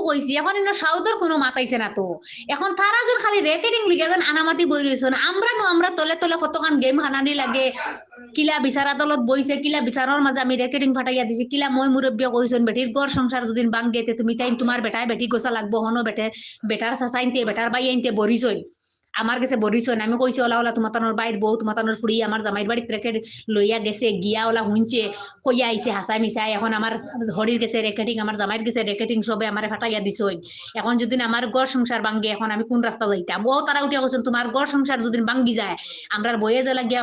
কইছি এখন ইনো সাউদর কোনো মাতাইছে না তো এখন তারা যখন খালি রেকর্ডিং লিখে দেন আনামাতি বই রইছেন আমরা তলে তলে কতখান গেম হানানি লাগে কিলা বিচার আদালত বইছে কিলা বিচারের মাঝে আমি রেকর্ডিং ফাটাইয়া দিছি কিলা মই মুরব্বী কইছেন বেটির গড় সংসার যদি বাং গেতে তুমি তাই তোমার বেটায় বেটি গোসা লাগবো হনো বেটার সাসাইনতে বেটার বাই আইনতে বরিছই আমার কাছে বরিছই আমি কইছি ওলা ওলা তোমার তানোর বাইর বউ তোমার তানোর ফুড়ি আমার জামাইর বাড়িতে রেখে লইয়া গেছে গিয়া ওলা হুঁচে কইয়া আইছে হাসাই মিশাই এখন আমার হরির গেছে রেকর্ডিং আমার জামাইর গেছে রেকর্ডিং সবে আমার ফাটাইয়া দিছই এখন যদি আমার গড় সংসার ভাঙ্গে এখন আমি কোন রাস্তা যাইতাম ও তারা উঠিয়া বলছেন তোমার গড় সংসার যদি ভাঙ্গি যায় আমরা বয়ে জেলা গিয়া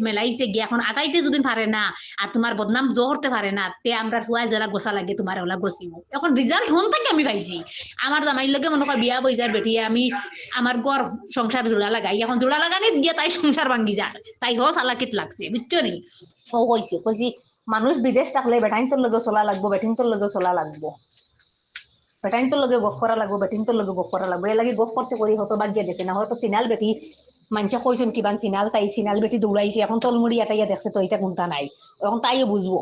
মেলাইছে গিয়া এখন আটাইতে যদি পারে না আর তোমার বদনাম জোরতে পারে না তে আমরা ফুয়াই জেলা গোসা লাগে তোমার ওলা গছিব এখন রিজাল্ট হন থেকে আমি পাইছি আমার জামাইর লগে মনে হয় বিয়া বই যায় বেটিয়ে আমি আমার গড় সংসার জোড়া লাগাই এখন জোড়া লাগানি গিয়া তাই সংসার ভাঙ্গি যায় তাই হ চালাকিত লাগছে বুঝছো নি ও কইছি মানুষ বিদেশ থাকলে বেটাইন তোর লগে চলা লাগবো বেটিন তোর লগে চলা লাগবো বেটাইন তোর লগে গপ করা লাগবো বেটিন তোর লগে গপ করা লাগবো এর লাগে গপ করতে করি হয়তো বাদ গিয়ে দিছে না হয়তো সিনাল বেটি মানুষে কইছেন কিবান সিনাল তাই সিনাল বেটি দৌড়াইছে এখন তলমুড়ি এটাইয়া দেখছে তো এটা কোনটা নাই এখন তাইও বুঝবো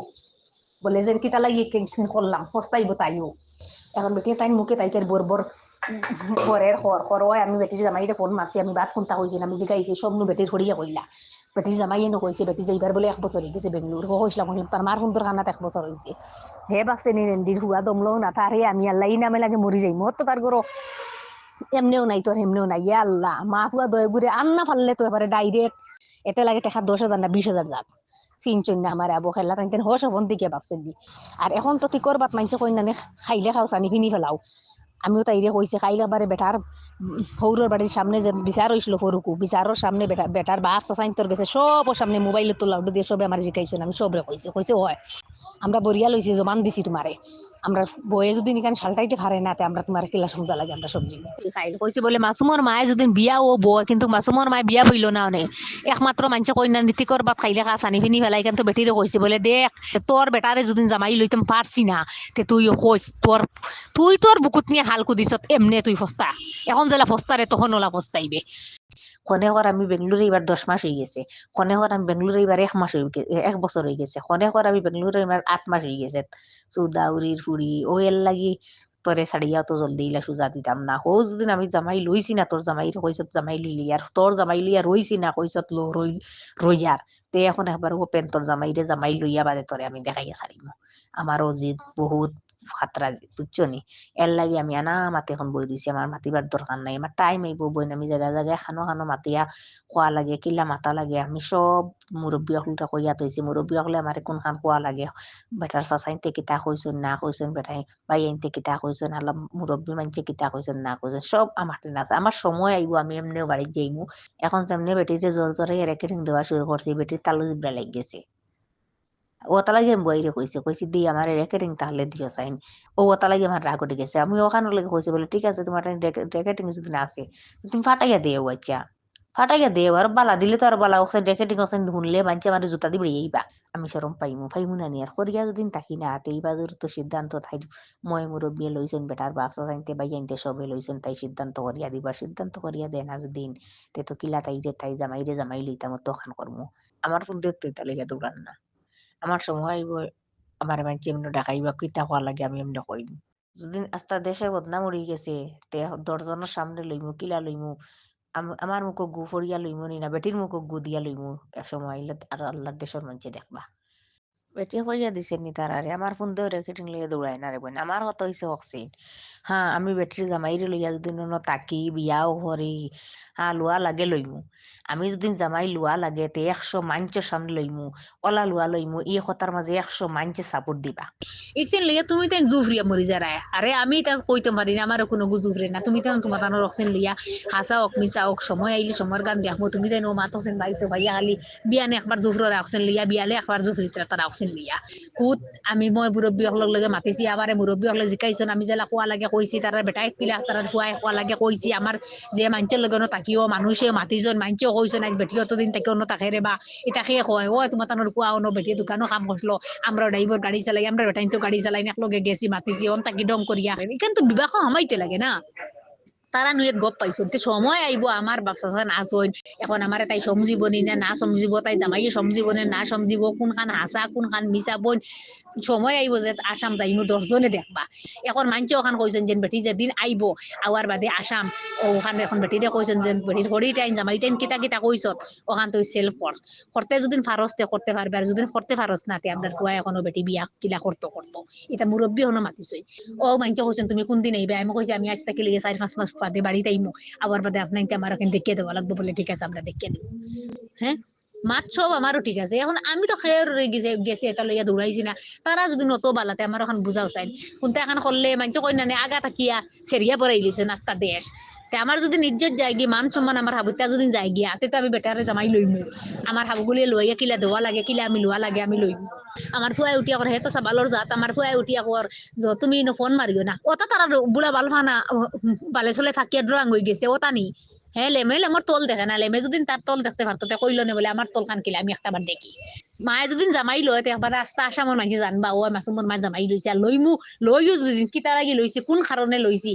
বলে যে কিতা লাগি কেন করলাম পস্তাইব তাইও এখন বেটি তাই মুখে তাইকে বরবর ঘরের খর আমি বেটির জামাইরে ফোন মারছি আমি বাদ কোনটা কইছি আমি জিগাইছি সব নু বেটির হরিয়া কইলা বেটির জামাইয়ে নকইছে বেটি যে এইবার বলে 1 বছর হয়ে গেছে বেঙ্গলোর কইছিলাম তার মার সুন্দর খানাত 1 বছর হয়েছে হে বাসে নি রেন্ডির হুয়া দমলো না তারে আমি আল্লাহ নামে লাগে মরি যাই মত তো তার গরো এমনিও নাই তোর এমনিও নাই ইয়া আল্লাহ মা হুয়া দয়ে ঘুরে আন্না ফাললে তো এবারে ডাইরেক্ট এতে লাগে টাকা 10,000 না 20,000 যাক চিনচন না আমার আবু খেলা তাই হোস হবন দিকে বাকসন দি আর এখন তো কি করবাত মানছে কই না খাইলে খাও চানি ফিনি ফেলাও আমিও তাইরে কইছি খাইলে বারে বেটার হৌরর বাড়ির সামনে যে বিচার হইছিল ফরুকু বিচারের সামনে বেটার বাপ চাচাইন তোর গেছে সব সামনে মোবাইলে তোলা দিয়ে সবে আমার জিকাইছেন আমি সবরে কইছে হয় আমরা বরিয়া লইছি জমান দিছি তোমারে আমরা বয়ে যদি নিকান শালটাইতে পারে না আমরা তোমার কিলা সমজা লাগে আমরা সবজি খাইল কইছে বলে মাসুমর মায়ে যদি বিয়া ও বয় কিন্তু মাসুমর মায়ে বিয়া বইল না অনে একমাত্র মানুষে কইনা নীতি করবাত খাইলে খা চানি ফিনি ফেলাই কিন্তু বেটিরে কইছে বলে দেখ তোর বেটারে যদি জামাই লইতাম পারছি না তে তুইও কইস তোর বুকুত নিয়ে হালকু দিছত এমনে তুই ফস্তা এখন জেলা ফস্তারে তখন ওলা ফস্তাইবে কনেকর আমি বেঙ্গলোরে এবার 10 মাস হয়ে গেছে কনেকর আমি বেঙ্গলোরে এবার 1 মাস হয়ে গেছে 1 বছর হয়ে গেছে কনেকর আমি বেঙ্গলোরে এবার 8 মাস হয়ে গেছে চৌদাউরির ফুড়ি ও এর লাগি তোরে ছাড়িয়া তো জলদি ইলা সুজা দিতাম না হো যদি আমি জামাই লইছি না তোর জামাই কইছত জামাই লইলি আর তোর জামাই লইয়া রইছি না কইছত রইয়ার তে এখন একবার ও পেন তোর জামাই লইয়া বাদে তোরে আমি দেখাইয়া ছাড়িম আমারও জিদ বহুত খাতরা বুঝছো নি এর লাগে আমি আনা মাতে এখন বই দিছি আমার মাতিবার দরকার নাই আমার টাইম আইব বই আমি জায়গায় খানো মাতিয়া খোয়া লাগে কিলা মাতা লাগে আমি সব মুরব্বী হলটা কইয়া তৈছি মুরব্বী হলে আমার কোন খান খোয়া লাগে বেটার চাচাইনতে কিতা কইছেন না কইছেন বেটাই বাই আইনতে কিতা কইছেন আল্লাহ মুরব্বী মানছে কিতা কইছেন না কইছেন সব আমার আছে আমার সময় আইব আমি এমনিও বাড়ি যাইমু এখন যেমনি বেটিতে জোর জোরে রেকর্ডিং দেওয়া শুরু করছি বেটির তালু জিব্রা লাগ গেছে ও তালাগে বইরে কইছি দি আমার রেকর্ডিং তাহলে দিও সাইন ও তালাগে আমার রাগ উঠে গেছে আমি ওখানে লাগে কইছি বলে ঠিক আছে তোমার রেকর্ডিং যদি না আছে তুমি ফাটাইয়া দিও আচ্ছা ফাটাইয়া দিও আর বালা দিলে তো আর বালা ওখানে রেকর্ডিং ওখানে শুনলে মানছে আমার জুতা দিবে এইবা আমি সরম পাইমু না নি আর করিয়া যদি থাকি না এই বাজুর তো সিদ্ধান্ত থাই মই মুরব্বী লইছেন বেটার বাপসা জানতে বাই আনতে সবে লইছেন তাই সিদ্ধান্ত করিয়া দেন আজ দিন তে তো কিলা তাই জামাই লইতাম তখন করমু আমার ফোন দেখতে তালিকা দৌড়ান না আমার সময় আমার মানছে এমনি ডাকাইবা কিতা হওয়া লাগে আমি এমনি কইম যদি আস্তা দেশে বদনাম উড়ি গেছে তে 10 জনের সামনে লইমু কিলা লইমু আমার মুখ গু ফরিয়া লইমু নি না বেটির মুখ গু দিয়া লইমু এক সময় আইলে আর আল্লাহর দেশের মানছে দেখবা বেটি কইয়া দিছে নি তারারে আমার ফোন দিয়ে রেকর্ডিং লইয়া দৌড়ায় না রে বোন আমার কথা হইছে অক্সিন হ্যাঁ আমি বেটির জামাইরে লইয়া যদি তাকি বিয়াও করি হ্যাঁ লুয়া লাগে লইমু আমি যদি জামাই লুয়া লাগে তে 100 মাঞ্চের সামনে লইমু ওলা লুয়া লইমু এই কথার মাঝে 100 মাঞ্চে সাপোর্ট দিবা ইকসেন লইয়া তুমি তো জুফরিয়া মরি যারায় আরে আমি তা কইতে পারি না আমার কোনো গুজুফরে না তুমি তো তোমার তানোর অক্সিন লইয়া হাসা ওক মিসা ওক সময় আইলে সময়ের গান দেখমু তুমি তাই নো মাতছেন বাইছে ভাইয়া খালি বিয়ানে একবার জুফরের অক্সিন লইয়া বিয়ালে একবার জুফরিতে তার অক্সিন লইয়া কুত আমি মই মুরব্বী হলক লগে মাতিছি আবারে মুরব্বী হলে জিকাইছেন আমি জেলা কোয়া লাগে কইছি তার বেটাই পিলা তার কোয়া লাগে কইছি আমার যে মাঞ্চের লগে তাকিও মানুষে মাতিজন মাঞ্চেও কইছেন আজ বেটি অতদিন তাকে অন্য তাকে রে বা এটাকে কয় ও তোমার তানোর কোয়া অন্য বেটি দোকানও কাম করলো আমরা ড্রাইভার গাড়ি চালাই আমরা বেটাই তো গাড়ি চালাই একলগে গেছি মাতিছি অন তাকি ডং করিয়া এখান তো বিবাহ হামাইতে লাগে না তারা নুয়ে গপ পাইছো সময় আইব আমার বাপসা নাচ হইন এখন আমার তাই সমজিব নি না সমজিব তাই জামাইয়ে সমজিব না সমজিব কোন খান হাসা কোন খান মিশা বোন সময় আইব যে আসাম যাইমু 10 জনে দেখবা এখন মানছে ওখান কইছেন যে বেটি যেদিন আইব আওয়ার বাদে আসাম ওখান এখন বেটিরে কইছেন যে বেটির হরি টাইম জামাই টাইম কিতা কিতা কইছত ওখান তুই সেলফ করতে যদি ফারস্তে করতে পারবে আর যদি করতে পারস না তে আপনার ফুয়া এখনো বেটি বিয়া কিলা করতো এটা মুরব্বী হনো মাতিছই ও মানছে কইছেন তুমি কোন দিন আইবে আমি কইছি আমি আজ থেকে লিয়ে 4-5 মাস বাদে বাড়িতে আইমু আবার বাদে আপনাকে আমার এখন দেখিয়ে দেওয়া লাগবে বলে ঠিক আছে আমরা দেখিয়ে দিব হ্যাঁ মাত সব আমারও ঠিক আছে এখন আমি তো খেয়ে গেছি এটা লইয়া দৌড়াইছি না তারা যদি নত বালাতে আমার এখন বুঝাও চাই কোনটা এখন করলে মানুষ কই না আগা থাকিয়া সেরিয়া পরে ইলিছে নাস্তা দেশ তে আমার যদি নিজ্জত যায়গি মান সম্মান আমার হাবুতা যদি যায় গিয়া তে তো আমি বেটারে জামাই লইমু আমার হাবুগুলি লইয়া কিলা দেওয়া লাগে কিলা আমি লোয়া লাগে আমি লইমু আমার ফুয়াই উঠিয়া করে হেতো সাবালর জাত আমার ফুয়াই উঠিয়া কর তুমি ফোন মারিও না ওটা তারা বুড়া বালফানা বালে চলে ফাঁকিয়া ড্রং হয়ে গেছে ওটা নি হ্যাঁ লেমে লেমর তোল দেখে না লেমে যদি তার তোল দেখতে পারতো তে কইলো না বলে আমার তোল খান কিলে আমি একটা বার দেখি মায়ে যদি জামাই লয় একবার রাস্তা আসা আমার মাঝে জানবা ও মাসুমর মা জামাই লইছে আর লইমু লইও যদি কিতা লাগি লইছে কোন কারণে লইছি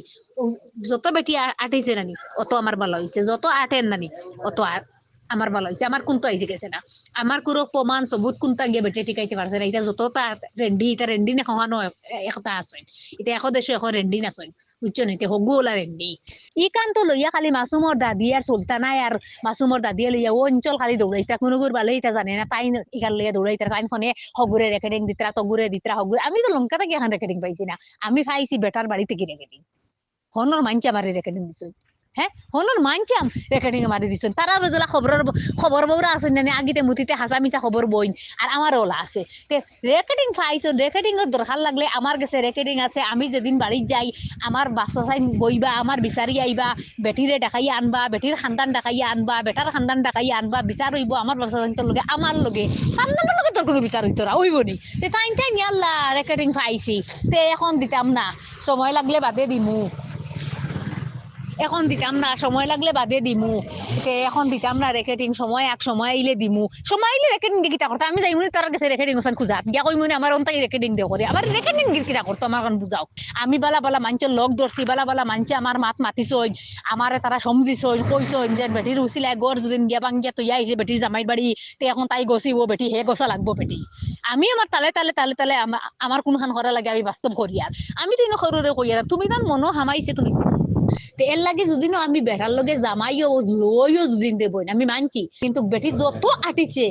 যত বেটি আটেছে নানি অত আমার ভালো হয়েছে যত আটেন নানি অত আমার ভালো হয়েছে আমার কোনটা আইসে গেছে না আমার কোনো প্রমাণ সবুত কোনটা গিয়ে বেটে টিকাইতে পারছে না এটা যত এটা রেন্ডি না খাওয়ানো একটা আসেন এটা এখন দেশে এখন রেন্ডি নাচেন বুঝছো নিতে হগুলা রেন্ডি ই কান্ত লইয়া খালি মাসুমর দাদি আর সুলতানাই আর মাসুমর দাদি লইয়া ও অঞ্চল খালি দৌড়াইতা কোনো গুর ভালো এটা জানে না তাই ইকার লইয়া দৌড়াইতা তাই ফোনে হগুরে রেকর্ডিং দিতরা তগুরে দিতরা হগুরে আমি তো লঙ্কা থেকে এখন রেকর্ডিং পাইছি না আমি পাইছি বেটার বাড়িতে কি রেকর্ডিং হনর মানছে আমার রেকর্ডিং দিছ হ্যাঁ হনর মানছাম রেকর্ডিং মারি দিছেন তারা রোজলা খবর বউরা আছেন না আগিতে মুতিতে হাসা মিছা খবর বইন আর আমার ওলা আছে তে রেকর্ডিং পাইছো রেকর্ডিং এর দরকার লাগলে আমার কাছে রেকর্ডিং আছে আমি যেদিন বাড়ি যাই আমার বাচ্চা চাই বইবা আমার বিচারি আইবা বেটিরে দেখাইয়া আনবা বেটির খানদান দেখাইয়া আনবা বেটার খানদান দেখাইয়া আনবা বিচার হইব আমার বাচ্চা চাইতে লগে আমার লগে খানদানের লগে তোর কোনো বিচার হইতো না হইব নি তে তাই নিয়াল্লা রেকর্ডিং পাইছি তে এখন দিতাম না সময় লাগলে বাদে দিমু এখন দিতাম না সময় লাগলে বাদে দিমু এখন দিতাম না রেকর্ডিং সময় এক সময় আইলে দিমু সময় আইলে রেকর্ডিং দিয়ে কিতা করতো আমি যাইমু তার কাছে রেকর্ডিং ওসান খুঁজাত গিয়া কই মনে আমার অন্তাই রেকর্ডিং দেও করে আমার রেকর্ডিং কিতা করতো আমার কারণ বুঝাও আমি বালা বালা মাঞ্চের লগ ধরছি বালা বালা মাঞ্চে আমার মাত মাতিছইন আমারে তারা সমঝিছইন কইছইন যে বেটির উচিলায় গড় যদি গিয়া বাঙ্গিয়া তুই আইছে বেটির জামাইর বাড়ি তে এখন তাই গছিব বেটি হে গছা লাগবো বেটি আমি আমার তালে তালে তালে তালে আমার কোনখান করা লাগে আমি বাস্তব করি আর আমি তো সৰুৰে কই আর তুমি তান মনো হামাইছে তুমি এর লাগে যদি না আমি বেটার লগে জামাইও লইও দুদিন দেব আমি মানছি কিন্তু বেটি যত আটিছে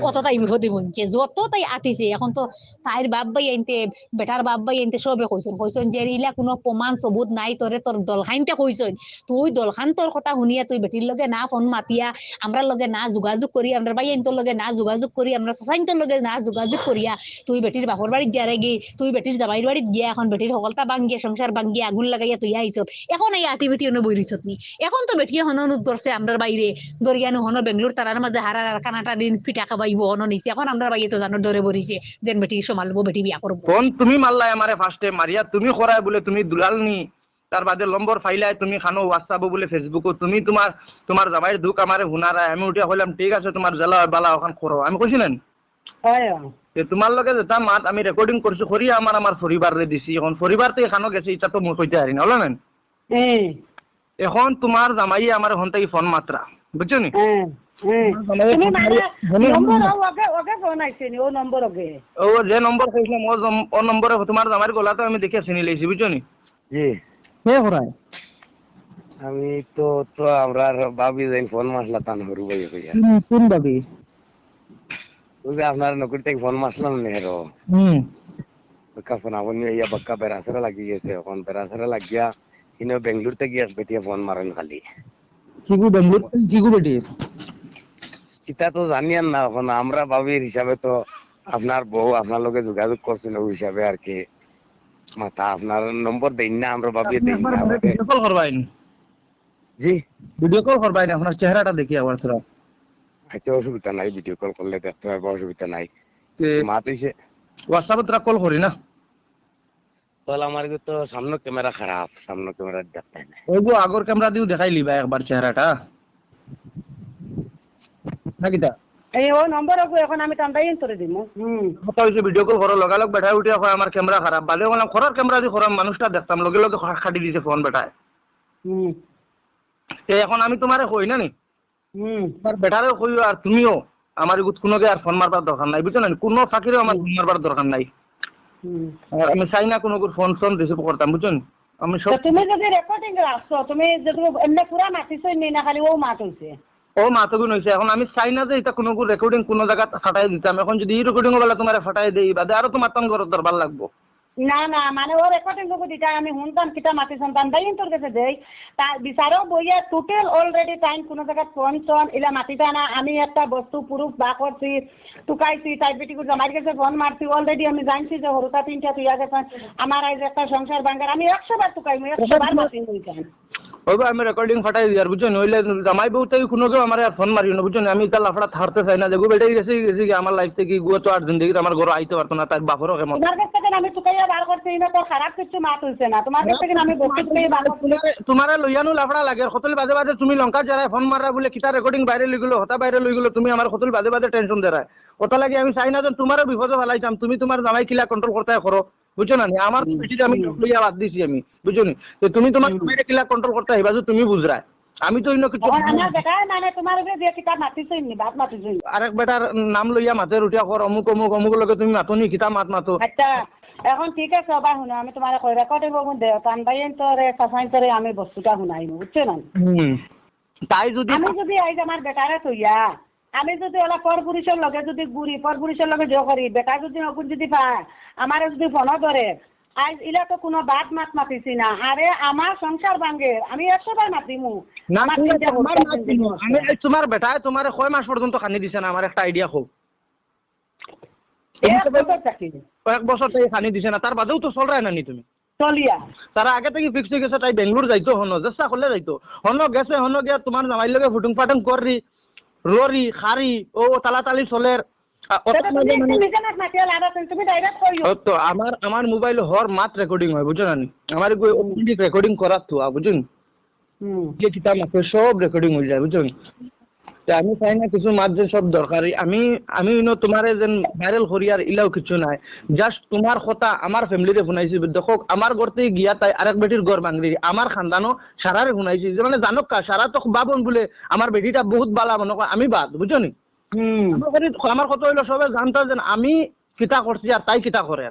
অত তাই বিপদে বলছে যত তাই আটিছে এখন তো তাইর বাপ ভাই আনতে বেটার বাপ ভাই আনতে সবে কইছেন যে ইলা কোনো প্রমাণ সবুত নাই তোরে তোর দলখানতে কইছেন তুই দলখান তোর কথা শুনিয়া তুই বেটির লগে না ফোন মাতিয়া আমরা লগে না যোগাযোগ করি আমরা ভাই আনতোর লগে না যোগাযোগ করি আমরা সাসাইনতোর লগে না যোগাযোগ করিয়া তুই বেটির বাপর বাড়িত যারে গি তুই বেটির জামাইর বাড়িত গিয়া এখন বেটির সকলতা ভাঙ্গিয়া সংসার ভাঙ্গিয়া আগুন লাগাইয়া তুই আইছত এখন এই আটি বেটি অন্য বই রিছত নি এখন তো বেটিয়া হনন ধরছে আমরার বাইরে দরিয়ানো হন বেঙ্গলোর তারার মাঝে হারার আর কানাটা দিন পিঠা খাবাইব হন নিছে এখন আমরার বাইরে তো জানো ডরে বরিছে যেন বেটি সমালবো বেটি বিয়া করবো কোন তুমি মারলাই আমারে ফার্স্টে মারিয়া তুমি করাই বলে তুমি দুলাল নি তার বাদে নম্বর ফাইলাই তুমি খানো হোয়াটসঅ্যাপ বলে ফেসবুকও তুমি তোমার জামাইয়ের দুঃখ আমারে হুনারায় আমি উঠিয়া কইলাম ঠিক আছে তোমার জেলা বালা ওখান করো আমি কইছি না তোমার লগে যেটা মাত আমি রেকর্ডিং করছি করি আমার পরিবারে দিছি এখন পরিবার থেকে খানো গেছে এটা তো মই কইতে পারি না হলো না এখন তোমার জামাই আমার এখন থেকে ফোন মাত্রা বুঝছো নি ও যে নম্বর কইছিলাম ও নম্বরে তোমার জামাইয়ের গলা তো আমি দেখে চিনি লাইছি বুঝছো নি জি হে হরাই আমি তো আমরা ভাবি যাই ফোন মাসলা তান হরু ভাই কইয়া কোন ভাবি ওই যে আপনার নকুর থেকে ফোন মাসলাম নেহরো বক্কা ফোন আপনি ইয়া বক্কা বেরাসরা লাগি গেছে এখন বেরাসরা লাগিয়া ইনো বেঙ্গলোর থেকে গিয়ে বেটিয়া ফোন মারেন খালি কিগু বেঙ্গলোর কিগু বেটি এটা তো জানিয়েন না এখন আমরা ভাবির হিসাবে তো আপনার বউ আপনার লগে যোগাযোগ করছিল ওই হিসাবে আর কি মাথা আপনার নম্বর দেন না আমরা ভাবি দেন না ভিডিও কল করবাইন জি ভিডিও কল করবাইন আপনার চেহারাটা দেখি আবার থোড়া আচ্ছা অসুবিধা নাই ভিডিও কল করলে দেখতে পারবো অসুবিধা নাই মাতিছে হোয়াটসঅ্যাপে তোরা কল করি না কল আমার তো সামনে ক্যামেরা খারাপ সামনে ক্যামেরা দেখতে না ওইগো আগর ক্যামেরা দিও দেখাই লিবা একবার চেহারাটা নাকিতা এই ও নম্বর ওকে এখন আমি টান্ডাই করে দিমু কথা হইছে ভিডিও কল করো লগালগ বেটা উঠিয়া কয় আমার ক্যামেরা খারাপ বালে বললাম খরার ক্যামেরা দি খরাম মানুষটা দেখতাম লগে লগে খাটি দিছে ফোন বেটায় এখন আমি তোমারে কই না নি তোমার বেটারে কইও আর তুমিও আমার গুত কোনোকে আর ফোন মারবার দরকার নাই বুঝছো না কোনো ফাঁকিরেও আমার ফোন মারবার দরকার নাই আর আমি চাই না কোনো ফোন ফোন রিসিভ করতাম, বুঝছেন? আমি তো সব তুমি যদি রেকর্ডিং রাখছো, তুমি যদি এমনি পুরা মাতিছই নি না, খালি ও মাত হইছে। ও মাতগুন হয়েছে। এখন আমি চাই না যে এটা কোনো রেকর্ডিং কোনো জায়গা ফাটাই দিতাম। এখন যদি এই রেকর্ডিং বেলা তোমার ফাটাই দেই বাদে আরো তোমার তখন ঘর দরবার লাগবো। না না, মানে ও রেকর্ডিং করবো দিটা আমি শুনতাম কিতা মাতি শুনতাম তাই তোর কাছে দেই। তা বিচারও বইয়া টোটাল অলরেডি টাইম কোনো জায়গায় ফোন টোন এলা মাতিতা না। আমি একটা বস্তু পুরুষ বা করছি, টুকাইছি, তাই বেটি করে আমার কাছে ফোন মারছি। অলরেডি আমি জানছি যে হরুতা 3টা তুই গেছেন, আমার আজ একটা সংসার ভাঙ্গার। আমি 100 বার টুকাইমু, 100 বার মাতি হইতাম। ওই আমি রেকর্ডিং ফাটাই দিই আর, বুঝছেন? ওইলে জামাই বউ তাই কোনো কেউ আমার আর ফোন মারি না, বুঝছেন? আমি তার লাফড়া থাকতে চাই না যে গো বেটাই গেছে গেছে আমার লাইফ থেকে গো তো আর জিন্দগিতে আমার ঘর আইতে পারতো না, তার বাপরও কেমন। তোমার কাছ থেকে আমি টুকাইয়া বার করছি না, তোর খারাপ কিছু মাত হইছে না। তোমার কাছ থেকে আমি বস্তু তুলে বার করছি। তোমার লইয়ানো লাফড়া লাগে কতল বাজে বাজে তুমি লঙ্কা যারা ফোন মারা বলে কিতা রেকর্ডিং বাইরে লই গেলো, হতা বাইরে লই গেলো, তুমি আমার কতল বাজে বাজে টেনশন দেয় ওটা লাগে। আমি চাই না যে তোমারও বিপদে ফেলাইতাম, তুমি তোমার জামাই কিলা কন্ট্রোল করতে করো, বুঝছো না? আমার বেশিটা আমি লইয়া বাদ দিছি আমি, বুঝছো নি? তো তুমি তোমার জামাইরে কিলা কন্ট্রোল করতে হইবা যে তুমি বুঝরা, আমি তো অন্য কিছু। আমার বেটা মানে তোমার যে কিতা মাতিছই নি, বাদ মাতিছই। আরেক বেটার নাম লইয়া মাতে উঠিয়া কর অমুক অমুক অমুক লগে তুমি মাতনি কিতা মাত মাতো। আচ্ছা এখন ঠিক আছে, আবার শুনো আমি তোমার কই রেকর্ডিং করবো দে টানবাইন তোরে সাফাইন তোরে আমি বস্তুটা শুনাইমু, বুঝছো না? তাই যদি আমি যদি আইজ আমার বেটারে তৈয়া আমি যদি ওলা পরপুরুষের লগে যদি ঘুরি, পরপুরুষের লগে জো করি, বেটা যদি নকুন যদি পায় আমারে যদি ফোন ধরে, আজ ইলা তো কোনো বাদ মাত মাতিছি না। আরে আমার সংসার ভাঙ্গে, আমি 100 বার মাতিমু। না আমার তুমি তিনটা তোমার বস্তা মাত জিন্দগি দিমু। আমি এই তোমার বেটায় তোমার কয় মাস পর্যন্ত খানি দিছে না? আমার একটা আইডিয়া খুব এক বছর থাকি কয়েক বছর থেকে খানি দিছে না, তার বাদেও তো চল রায় না নি তুমি? চলিয়া তারা আগে থেকে ফিক্স হয়ে গেছে তাই বেঙ্গলোর যাইতো, হনো চেষ্টা করলে যাইতো, হনো গেছে, হনো গিয়া তোমার জামাইর লগে ফুটুং ফাটুং করি ররি খারি ও তালাতালি চলের। তুমি ডাইরেক্ট কইও তো আমার মোবাইল হর মাত রেকর্ডিং হয়, বুঝছো না? আমার রেকর্ডিং করার তো বুঝুন যে কিতাব আছে সব রেকর্ডিং হয়ে যায়, বুঝুন? আমি চাই না কিছু মাত যে সব দরকারি। আমি তোমারে যেন ভাইরাল করি আর ইলাও কিছু নাই, জাস্ট তোমার কথা আমার ফ্যামিলিরে শুনাইছি। দেখো আমার ঘরতে গিয়া তাই আরেক বেটির ঘর ভাঙলি, আমার খানদানো সারারে শুনাইছি যে মানে জানক কা সারা তো বাবন বলে আমার বেটিটা বহুত বালা মনে কর আমি বাদ, বুঝছো নি? আমার কথা হইলো সবাই জানতো যে আমি কিতা করছি আর তাই কিতা করে,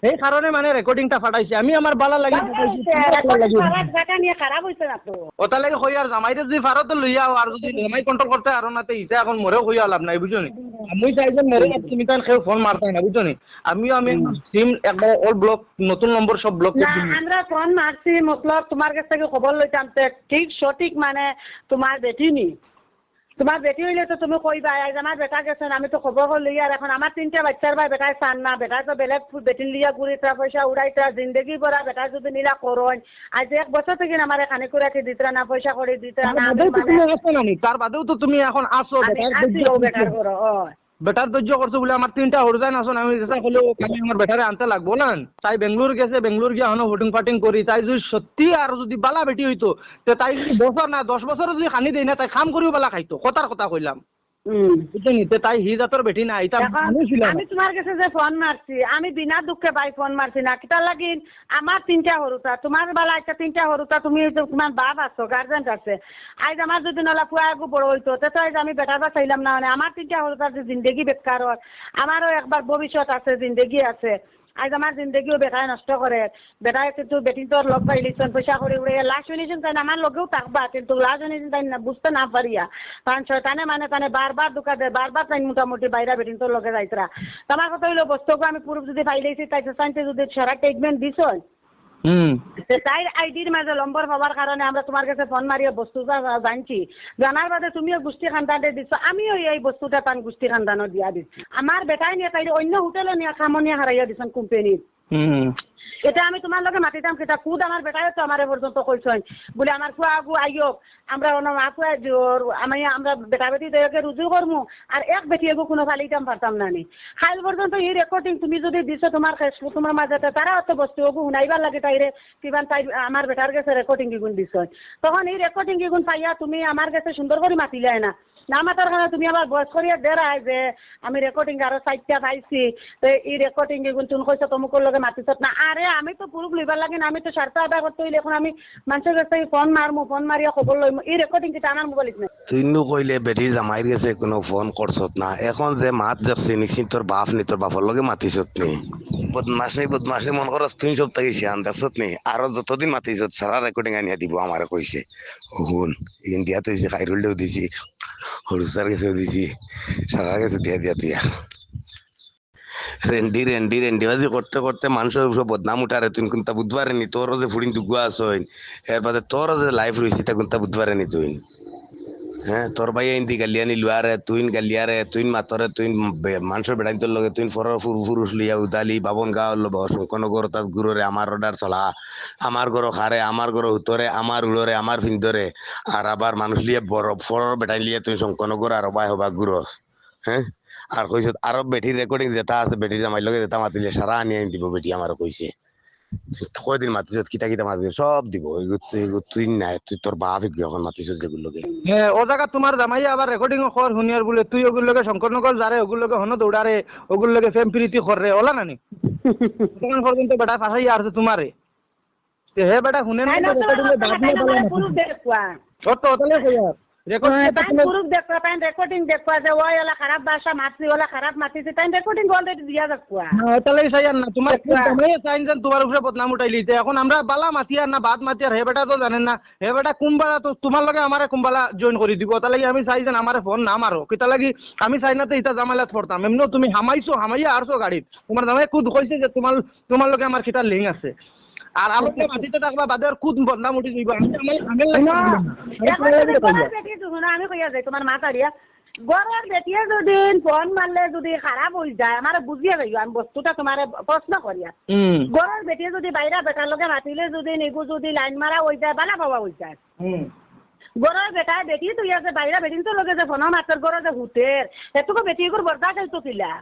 এই কারণে মানে রেকর্ডিংটা ফাটাইছি। আমি আমার বালা লাগি ওটা লাগে কই আর জামাইরে যদি ভারতে লইয়া আর যদি জামাই কন্ট্রোল করতে আর না ইটা এখন মরেও কইয়া লাভ নাই, বুঝছো নি? আমি চাই যে মরে তুমি তার কেউ ফোন মারতে না, বুঝছো নি? আমি সিম একবার অল ব্লক নতুন নম্বর সব ব্লক করে দিই। আমরা ফোন মারছি মতলব তোমার কাছ থেকে খবর লইতাম ঠিক সঠিক মানে তোমার বেটি নি, তোমার বেটি হইলে তো তুমি কইবা আজ আমার বেটা গেছেন, আমি তো খবর লই আর এখন আমার 3টা বাচ্চার ভাই বেটায় চান না, বেটা তো বেলেগ বেটিন লিয়া ঘুরিতা পয়সা উড়াইতা জিন্দগি ভরা বেটা যদি নিলা করন আজ 1 বছর থেকে আমার খানি করে দিতরা না, পয়সা করে দিতরা না। তার বাদেও তো তুমি এখন আসো বেটার করো বেটার ধৈর্য করছো বলে আমার 3টা হরজান আসো আমি চেষ্টা করলেও আমি আমার বেটারে আনতে লাগবো না। তাই বেঙ্গলোর গেছে, বেঙ্গলোর গিয়ে হনো হোটিং ফাটিং করি, তাই যদি সত্যি আর যদি বালা বেটি হইতো তাই যদি বছর না 10 বছর যদি খানি দেই না তাই খাম করিও বালা খাইতো, কথার কথা কইলাম, বুঝলি? তাই হি জাতর বেটি না এটা আমি তোমার কাছে যে ফোন মারছি আমি বিনা দুঃখে ভাই ফোন মারছি না, কিতা লাগিন আমার 3টা হরুতা তোমার বেলা একটা 3টা হরুতা তুমি তোমার বাপ আছো গার্জেন আছে, আজ আমার যদি নলা পুয়াগু বড় হইতো তো আজ আমি বেটার বা চাইলাম না, মানে আমার 3টা হরুতার যে জিন্দগি বেকার আমারও একবার ভবিষ্যৎ আছে, জিন্দগি আছে। আজ আমার জিন্দগিও বেটায় নষ্ট করে, বেটায় কিন্তু বেটি তোর লগ পাইলিছেন পয়সা করে উড়ে লাশ শুনেছেন তাই আমার লগেও থাকবা, কিন্তু লাশ শুনেছেন তাই না বুঝতে না পারিয়া, কারণ শয়তানে মানে তানে বারবার দুকা দেয়, বারবার তাই মোটামুটি বাইরা বেটিন তোর লগে যাইতরা। তোমার কথা হইলো বস্তুকে আমি পুরুষ যদি পাইলেছি তাই চাইতে যদি সারা ট্রিটমেন্ট দিছ তাই আইডির মাঝে নম্বর পাওয়ার কারণে আমরা তোমার কাছে ফোন মারিয়ে বস্তুটা জানছি, জানার বাদে তুমিও গোষ্ঠী খানদানে দিচ্ছ, আমিও এই বস্তুটা তান গোষ্ঠী খানদানো দিয়া দিচ্ছি। আমার বেটাই নিয়ে তাই অন্য হোটেলে নিয়ে খামনিয়া হারাইয়া দিচ্ছেন কোম্পানির। এটা আমি তোমার লগে মাতিতাম কিতা খুদ আমার বেটায় তো আমার পর্যন্ত কইছেন বলে আমার ফুয়া আগু আইয়ক আমরা আমরা বেটা বেটি দেয়কে রুজু করমু আর এক বেটি এগো কোনো ফালিতাম পারতাম না নি। হাইল পর্যন্ত এই রেকর্ডিং তুমি যদি দিছো তোমার মাঝে তারা অত বস্তু ওগু শুনাইবার লাগে তাইরে কিবান তাই আমার বেটার কাছে রেকর্ডিং গুণ দিছো, তখন এই রেকর্ডিং গুণ পাইয়া তুমি আমার কাছে সুন্দর করে মাতিলে না না মাতার কারণে তুমি আবার বয়স করিয়া দেরাই যে আমি রেকর্ডিং আরো 4টা পাইছি, তো এই রেকর্ডিং এগুলো তুমি কইছো তোমাকে লগে মাতিছ না। আরে আমি তো পুরুষ লইবার লাগে না, আমি তো স্বার্থ আদায় করতে হইলে এখন আমি মানুষের কাছে ফোন মারমু, ফোন মারিয়া খবর লইমু, এই রেকর্ডিং কি আমার মোবাইল না। তুই নু কইলে বেটির জামাইর গেছে কোনো ফোন করছত না, এখন যে মাত যাচ্ছে নিশ্চিত তোর বাপ নি, তোর বাপর লগে মাতিছত নি, বদমাসে মন করস তুই সব থেকে শিয়ান দেখছত নি, আরো যতদিন মাতিছত সারা রেকর্ডিং আনিয়া দিব আমারে কইছে। শুন ইন্ডিয়া তুই খাইরুল দেও দিছি, হরুসার গেছেও দিছি, সারা গেছে দিয়া দিয়া তুই রেন্ডিবাজি করতে করতে মানুষের সব বদনাম উঠারে, তুই কোনটা বুধবারে নি, তোরও যে ফুড়িন দুগুয়া আসইন, এর বাদে তোরও যে লাইফ রয়েছে তা কোনটা বুধবারে নি তুই। হ্যাঁ তোর ভাই ইন্দি গালিয়ানি লুয়ারে, তুই গালিয়ারে, তুই মাতরে, তুই মানুষের বেড়াইন তোর লগে, তুই পুরুষ লিয়া উদালি বাবন গাঁও লো শঙ্কনগর তার গুরুরে আমার অর্ডার চলা, আমার গরো খারে, আমার গরো হুতরে, আমার উড়রে, আমার ফিন্দরে, আর আবার মানুষ লিয়ে বড় ফরর বেটাই লিয়ে তুই শঙ্কনগর আর বাই হবা গুরস। হ্যাঁ আর কইছত আরো বেটির রেকর্ডিং যেটা আছে, বেটির জামাই লগে যেটা মাতিলে সারা আনিয়ে দিব বেটি আমার কইছে। কয়দিন মাতিছত কিতা কিতা মাতিছ সব দিব, তুই নাই, তুই তোর বাপ এখন মাতিছত যেগুলোকে। হ্যাঁ ও জায়গা তোমার জামাই আবার রেকর্ডিং কর শুনিয়ার বলে তুই ওগুলো লগে শঙ্করনগর যারে ওগুলো লগে হন দৌড়ারে, ওগুলো লগে প্রেম প্রীতি করে ওলা নানি তখন পর্যন্ত বেটা ফাঁসাই আসছে তোমারে হে বেটা শুনে না রেকর্ডিং বাদ দিয়ে বলা পুরুষ দেখবা সত্য ওটালে কইয়া পুরুষ দেখবা, তাই রেকর্ডিং দেখবা যে ওই ওলা খারাপ ভাষা মারছি, ওলা খারাপ মারছি, তাই রেকর্ডিং অলরেডি দিয়া দেখবা। ওটালে চাইয়ার না তোমার জামাই চাইন যেন তোমার উপরে বদনাম উঠাই লিতে, এখন আমরা বালা মাতিয়ার না বাদ মাতিয়ার হে বেটা তো জানেন না, হে বেটা কোনবালা তো তোমার লগে আমারে কোনবালা জয়েন করে দিব, ওটা লাগি আমি চাই যেন আমারে ফোন না মারো, কিতা লাগি আমি চাই না তো ইটা জামালাত পড়তাম, এমনিও তুমি হামাইয়া আসছো গাড়িত, তোমার জামাই খুদ কইছে যে তোমার লগে আমার কিতা লিঙ্ক আছে, আর আমাকে মাটিতে থাকবা বাদে আর খুদ বদনাম উঠি দিব। আমি কইয়া যাই তোমার মা তাড়িয়া গড়ের বেটিয়ে যদি ফোন মারলে যদি খারাপ হয়ে যায় আমার বুঝিয়ে যাইও, আমি বস্তুটা তোমার প্রশ্ন করিয়া গড়ের বেটিয়ে যদি বাইরা বেটার লগে মাতিলে যদি নিগু যদি লাইন মারা হয়ে যায় বালা পাওয়া হয়ে যায়, গড়ের বেটায় বেটি তুই আছে বাইরা বেটিন তো লগে যে ফোন মাতের গড়ে যে হুতের এটুকু বেটি এগুলো বরদাস্ত হইতো কিলা,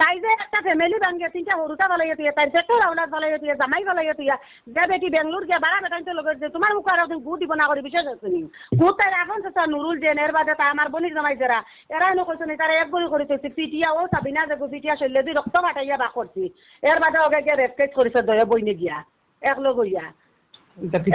তাই যে একটা ফ্যামিলি ভাঙিয়ে তিনটা হরুটা বলাইয়া তুই, তাই পেট্রোল আউলাদ বলাইয়া তুই, জামাই বলাইয়া তুই, যে বেটি বেঙ্গলোর গিয়ে বাড়া বেটাইতে লগে যে তোমার মুখ আর গু দিব না করে বিশেষ আছে নি গু তাই এখন তো নুরুল জেন এর বাদে তাই আমার বনির জামাই যারা এরা এনে কইছে নি তারা এক গড়ি করে তুই পিটিয়া ও সাবিনা যে পিটিয়া শৈলে দি রক্ত ফাটাইয়া বা করছি, এর বাদে ওকে গিয়ে রেপকেট করেছে দয়া বইনে গিয়া এক লগ হইয়া,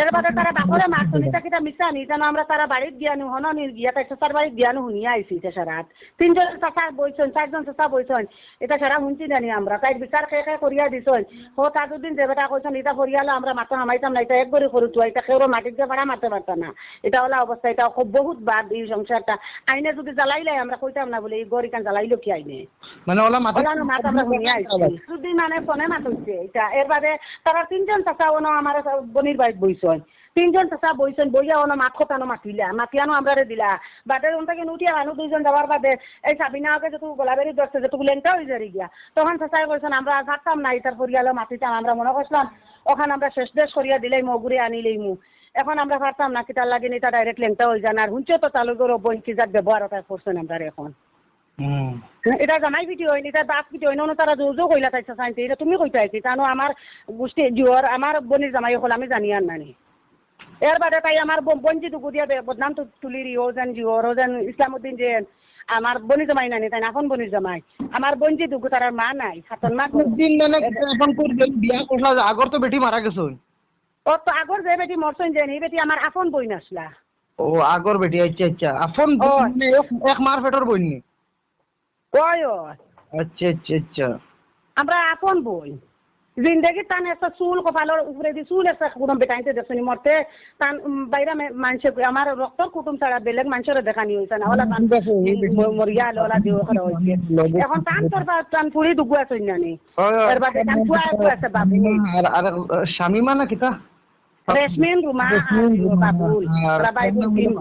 এর বাদে তারা বাপরে মারতো নিতা কিটা মিশা নি যেন আমরা তারা বাড়িত গিয়ানো হন গিয়া তাই চাচার বাড়িত গিয়ানো শুনিয়া আইসি এটা সারাত, তিনজন চাচা বইছেন, চারজন চাচা বইছেন, এটা সারা শুনছি জানি আমরা তাই বিচার খেয়ে করিয়া দিছেন, হো তাজুদ্দিন যে বেটা কইছেন এটা করিয়ালো আমরা মাথা হামাইতাম না, এটা এক গড়ি করু তো এটা কেউ মাটির দিয়ে ভাড়া মারতে পারতাম না, এটা হলো অবস্থা, এটা খুব বহুত বাদ এই সংসারটা, আইনে যদি জ্বালাইলে আমরা কইতাম না বলে এই গড়ি কান জ্বালাইলো কি আইনে মানে ওলা মাথা আমরা শুনিয়া আইছি যদি মানে ফোনে মাতুছে এটা, এর বাদে তারা তিনজন চাচা ওনো আমার বনির বইছেন, তিনজন চাচা বইছেন বইয়া ওনো মাত কথানো মাতিয়ানো আমরা দিলা বাদে ওনটাকে উঠিয়া মানুষ দুইজন যাওয়ার বাদে এই সাবিনাকে যত গোলাবেরি ধরছে যত লেংটা হয়ে যাই গিয়া, তখন চাচাই কইছেন আমরা থাকতাম না ইতার পরিয়ালো মাতিতাম, আমরা মনে করছিলাম ওখানে আমরা শেষ দেশ করিয়া দিলেই মগুরে আনিলেই এখন আমরা পারতাম না কিতার লাগে এটা ডাইরেক্ট লেংটা হয়ে যান, আর হুঁচো তো চালু করে বই কি যাক ব্যবহার ওটা করছেন আমরা এখন এটা জামাই ভিডিও হয়নি, এটা বাপ ভিডিও হয়নি, তারা জোজো কইলা তাইছে চাইতে এটা তুমি কইতে আইছি জানো আমার গোষ্ঠী জিওর আমার বনির জামাই হল আমি জানি আর নানি, এর বাদে তাই আমার বঞ্জি দুগু দিয়া বদনাম তুলিরি ও যেন জিওর ও যেন ইসলামউদ্দিন যে আমার বনি জামাই নানি তাই এখন বনির জামাই আমার বঞ্জি দুগু তার মা নাই হাতন মা এখন বিয়া করলা আগর তো বেটি মারা গেছে, ও তো আগর যে বেটি মরছেন যে এই বেটি আমার আপন বই নাসলা, ও আগর বেটি আচ্ছা আচ্ছা আপন এক মার পেটর বই নি ওই আচ্ছা আচ্ছা আচ্ছা আমরা আপন বই জিন্দগি টান একটা চুল কপালের উপরে দি চুল একটা কোনো বেটাইতে দেখছনি মরতে টান বাইরে মানুষ আমার রক্তর কুটুম ছাড়া বেলেগ মানুষের দেখানি হয়েছে না ওলা মরিয়া ওলা দিও করা হয়েছে এখন টান তোর টান ফুড়ি দুগু আছে জানি এর বাদে টান ফুয়া আছে বাবু আর শামিমা না কিতা রেশমিন রুমা বাবুল রাবাই বুলকিন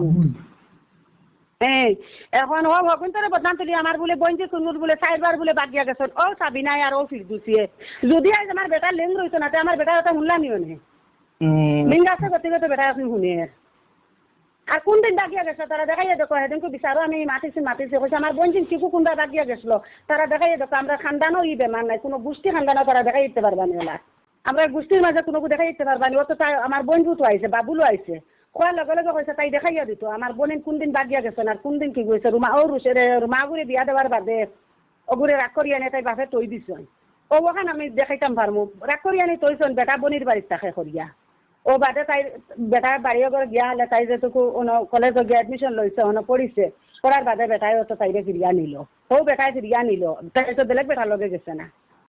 এখন ও ভগন্তরে বদনাম তুলি আমার বলে বঞ্জি সুনুর বলে চারবার বলে বাদ দিয়া গেছেন ও সাবিনাই আর ও ফিরদুসিয়ে যদি আজ আমার বেটার লিঙ্গ রয়েছে না আমার বেটার ওটা শুনলামিও নে লিঙ্গ আছে গতি গতি বেটা আপনি শুনে আর কোন দিন বাগিয়া গেছে তারা দেখাইয়া দেখো সেদিনকে বিচারো আমি মাতিছি কইছে আমার বঞ্জিন শিশু কোনটা বাগিয়া গেছিল তারা দেখাইয়া দেখো আমরা খানদানও ই বেমার নাই কোনো গোষ্ঠী খানদানও তারা দেখাই দিতে পারবানি ওলা আমরা গোষ্ঠীর মাঝে কোনো দেখাই দিতে পারবানি ও তো আমার বন্ধু তো আইছে বাবুলও আইছে খোয়ার লগে লগে কইছে তাই দেখাইয়া দিত আমার বোনের কোন দিন বাগিয়া গেছে না কোন দিন কি কইছে রুমা ও রুমাগুড়ি বিয়া দেওয়ার বাদে ওগুড়ে রাগ করি আনে তাই বাপে তৈ দিছন ও ওখান আমি দেখাইতাম পারমু রাগ করি আনি তৈছন বেটা বনির বাড়ির তাকে করিয়া ও বাদে তাই বেটার বাড়িও করে গিয়া হলে তাই যেটুকু কলেজে গিয়ে এডমিশন লইছে পড়িছে পড়ার বাদে বেটাই তো তাইরে ফিরিয়া নিল ও বেটাই ফিরিয়া নিল তাই তো বেলেগ বেটার লগে গেছে না